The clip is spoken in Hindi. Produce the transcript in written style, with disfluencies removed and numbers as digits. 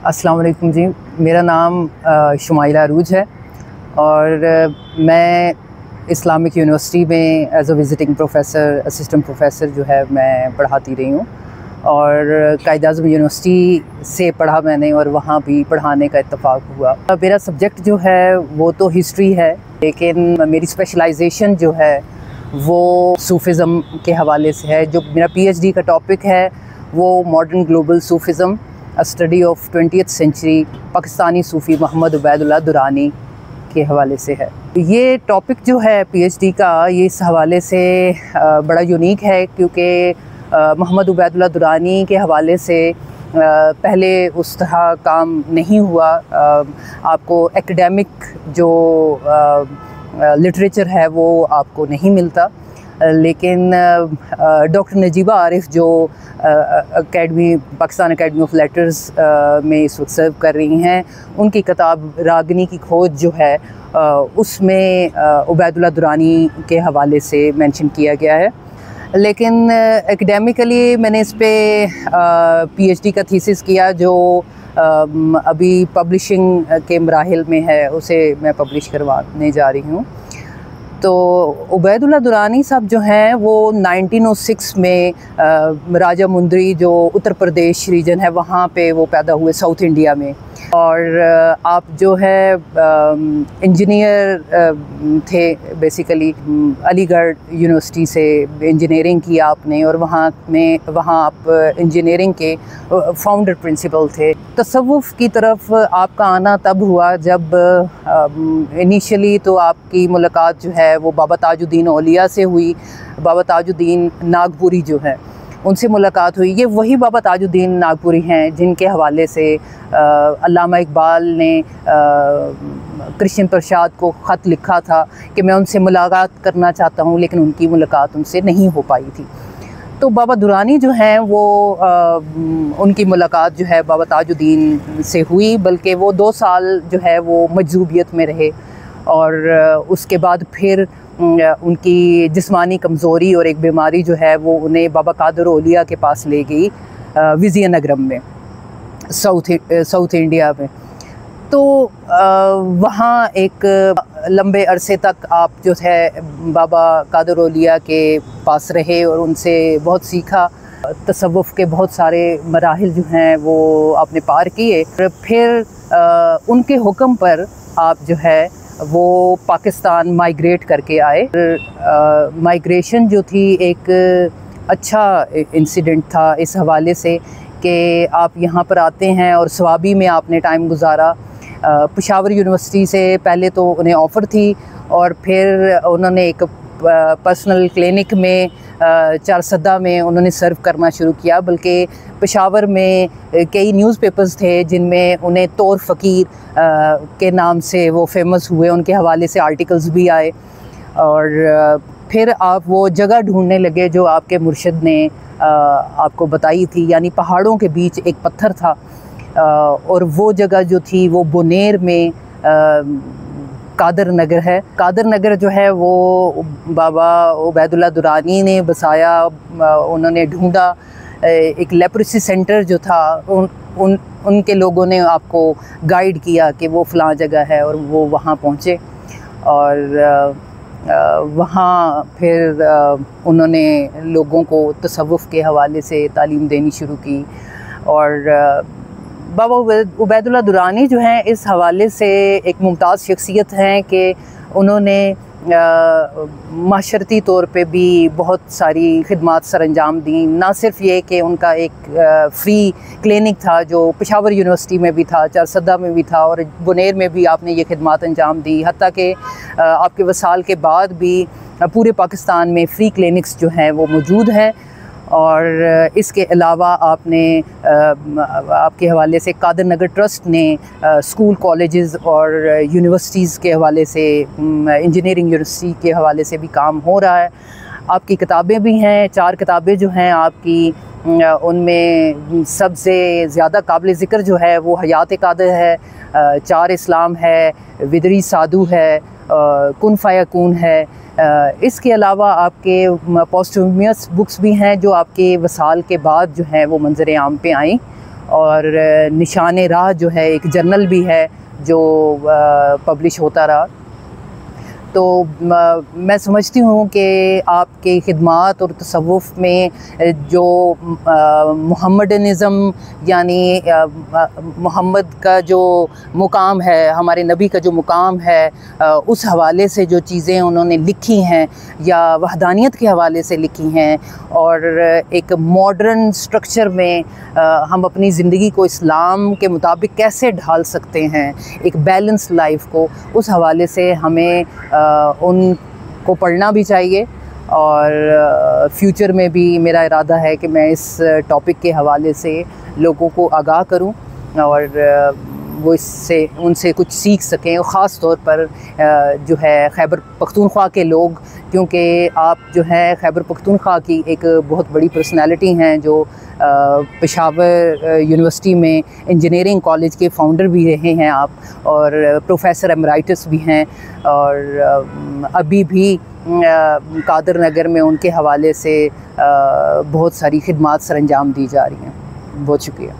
अस्सलाम वालेकुम जी। मेरा नाम शुमाइला अरूज है और मैं इस्लामिक यूनिवर्सिटी में as a visiting professor, assistant professor जो है मैं पढ़ाती रही हूँ। और कायद-ए-आज़म यूनिवर्सिटी से पढ़ा मैंने और वहाँ भी पढ़ाने का इत्तेफ़ाक हुआ। मेरा सब्जेक्ट जो है वो तो हिस्ट्री है, लेकिन मेरी स्पेशलाइजेशन जो है वो सूफ़िज़्म के हवाले से है। जो मेरा पीएचडी का टॉपिक है वो modern global Sufism, a study of 20th century Pakistani Sufi Mohammad Ubaidullah Durrani के हवाले से है। ये टॉपिक जो है पीएचडी का, ये इस हवाले से बड़ा यूनिक है क्योंकि मोहम्मद उबैदुल्लाह दुरानी के हवाले से पहले उस तरह काम नहीं हुआ। आपको एकेडमिक जो लिटरेचर है वो आपको नहीं मिलता, लेकिन डॉक्टर नजीबा आरिफ जो पाकिस्तान अकेडमी ऑफ लेटर्स में इस वक्त सर्व कर रही हैं, उनकी किताब रागनी की खोज जो है उसमें उबैदुल्लाह दुरानी के हवाले से मेंशन किया गया है। लेकिन एकेडमिकली मैंने इस पे पीएचडी का थीसिस किया जो अभी पब्लिशिंग के मराहिल में है, उसे मैं पब्लिश करवाने जा रही हूँ। तो उबैदुल्लाह दुरानी साहब जो हैं वो 1906 में राजा मुंदरी जो उत्तर प्रदेश रीजन है वहाँ पे वो पैदा हुए, साउथ इंडिया में। और आप जो है इंजीनियर थे बेसिकली। अलीगढ़ यूनिवर्सिटी से इंजीनियरिंग की आपने और वहाँ आप इंजीनियरिंग के फाउंडर प्रिंसिपल थे। तसव्वुफ़ की तरफ आपका आना तब हुआ जब इनिशियली तो आपकी मुलाकात जो है वो बाबा ताजुद्दीन औलिया से हुई। बाबा ताजुद्दीन नागपुरी जो है उनसे मुलाकात हुई। ये वही बाबा ताजुद्दीन नागपुरी हैं जिनके हवाले से अल्लामा इकबाल ने कृष्ण प्रसाद को ख़त लिखा था कि मैं उनसे मुलाकात करना चाहता हूँ, लेकिन उनकी मुलाकात उनसे नहीं हो पाई थी। तो बाबा दुरानी जो हैं वो उनकी मुलाकात जो है बाबा ताजुद्दीन से हुई, बल्कि वो 2 साल जो है वो मजजूबियत में रहे और उसके बाद फिर उनकी जिस्मानी कमज़ोरी और एक बीमारी जो है वो उन्हें बाबा कादर औलिया के पास ले गई विजयनगरम में, साउथ इंडिया में। तो वहाँ एक लंबे अरसे तक आप जो है बाबा कादर औलिया के पास रहे और उनसे बहुत सीखा। तसव्वुफ़ के बहुत सारे मराहिल जो हैं वो आपने पार किए। फिर उनके हुक्म पर आप जो है वो पाकिस्तान माइग्रेट करके आए। माइग्रेशन जो थी एक अच्छा इंसिडेंट था इस हवाले से कि आप यहाँ पर आते हैं और सवाबी में आपने टाइम गुजारा। पेशावर यूनिवर्सिटी से पहले तो उन्हें ऑफ़र थी और फिर उन्होंने एक पर्सनल क्लिनिक में चारसदा में उन्होंने सर्व करना शुरू किया। बल्कि पेशावर में कई न्यूज़पेपर्स थे जिनमें उन्हें तौर फ़कीर के नाम से वो फेमस हुए, उनके हवाले से आर्टिकल्स भी आए। और फिर आप वो जगह ढूंढने लगे जो आपके मुर्शिद ने आपको बताई थी, यानी पहाड़ों के बीच एक पत्थर था और वो जगह जो थी वो बुनेर में कादर नगर है। कादर नगर जो है वो बाबा उबैदुल्लाह दुरानी ने बसाया। उन्होंने ढूंढा, एक लेप्रोसी सेंटर जो था उनके लोगों ने आपको गाइड किया कि वो फ़लाँ जगह है और वो वहाँ पहुँचे। और वहाँ फिर उन्होंने लोगों को तसव्वुफ़ के हवाले से तालीम देनी शुरू की। और बाबा उबैदुल्लाह दुरानी जो हैं इस हवाले से एक मुमताज़ शख्सियत हैं कि उन्होंने माशरती तौर पे भी बहुत सारी खिदमात सरअंजाम दी। ना सिर्फ ये कि उनका एक फ्री क्लिनिक था जो पेशावर यूनिवर्सिटी में भी था, चारसदा में भी था और बुनेर में भी आपने ये खिदमात अंजाम दी। हत्ता कि आपके वसाल के बाद भी पूरे पाकिस्तान में फ्री क्लिनिक्स जो हैं वो मौजूद हैं। और इसके अलावा आपने आपके हवाले से कादर नगर ट्रस्ट ने स्कूल, कॉलेजेस और यूनिवर्सिटीज़ के हवाले से, इंजीनियरिंग यूनिवर्सिटी के हवाले से भी काम हो रहा है। आपकी किताबें भी हैं, 4 किताबें जो हैं आपकी, उनमें सबसे ज़्यादा काबिल ज़िक्र जो है वो हयात कादर है, 4 इस्लाम है, विदरी साधु है, कुन फ़यकून है। इसके अलावा आपके पोस्टह्यूमस बुक्स भी हैं जो आपके वसाल के बाद जो हैं वो मंजर आम पे आई और निशान राह जो है एक जर्नल भी है जो पब्लिश होता रहा। तो मैं समझती हूँ कि आपके खिदमात और तसव्वुफ़ में जो मुहम्मडनिज़म यानी मोहम्मद का जो मुकाम है, हमारे नबी का जो मुकाम है, उस हवाले से जो चीज़ें उन्होंने लिखी हैं या वहदानियत के हवाले से लिखी हैं, और एक मॉडर्न स्ट्रक्चर में हम अपनी ज़िंदगी को इस्लाम के मुताबिक कैसे ढाल सकते हैं, एक बैलेंस लाइफ को, उस हवाले से हमें उनको पढ़ना भी चाहिए। और फ्यूचर में भी मेरा इरादा है कि मैं इस टॉपिक के हवाले से लोगों को आगाह करूं और वो इससे उनसे कुछ सीख सकें, और ख़ास तौर पर जो है खैबर पख्तूनख्वा के लोग, क्योंकि आप जो है खैबर पख्तूनख्वा की एक बहुत बड़ी पर्सनालिटी हैं जो पेशावर यूनिवर्सिटी में इंजीनियरिंग कॉलेज के फाउंडर भी रहे हैं आप, और प्रोफेसर एमराइटस भी हैं, और अभी भी कादर नगर में उनके हवाले से बहुत सारी खिदमात सरअंजाम दी जा रही हैं। बहुत शुक्रिया।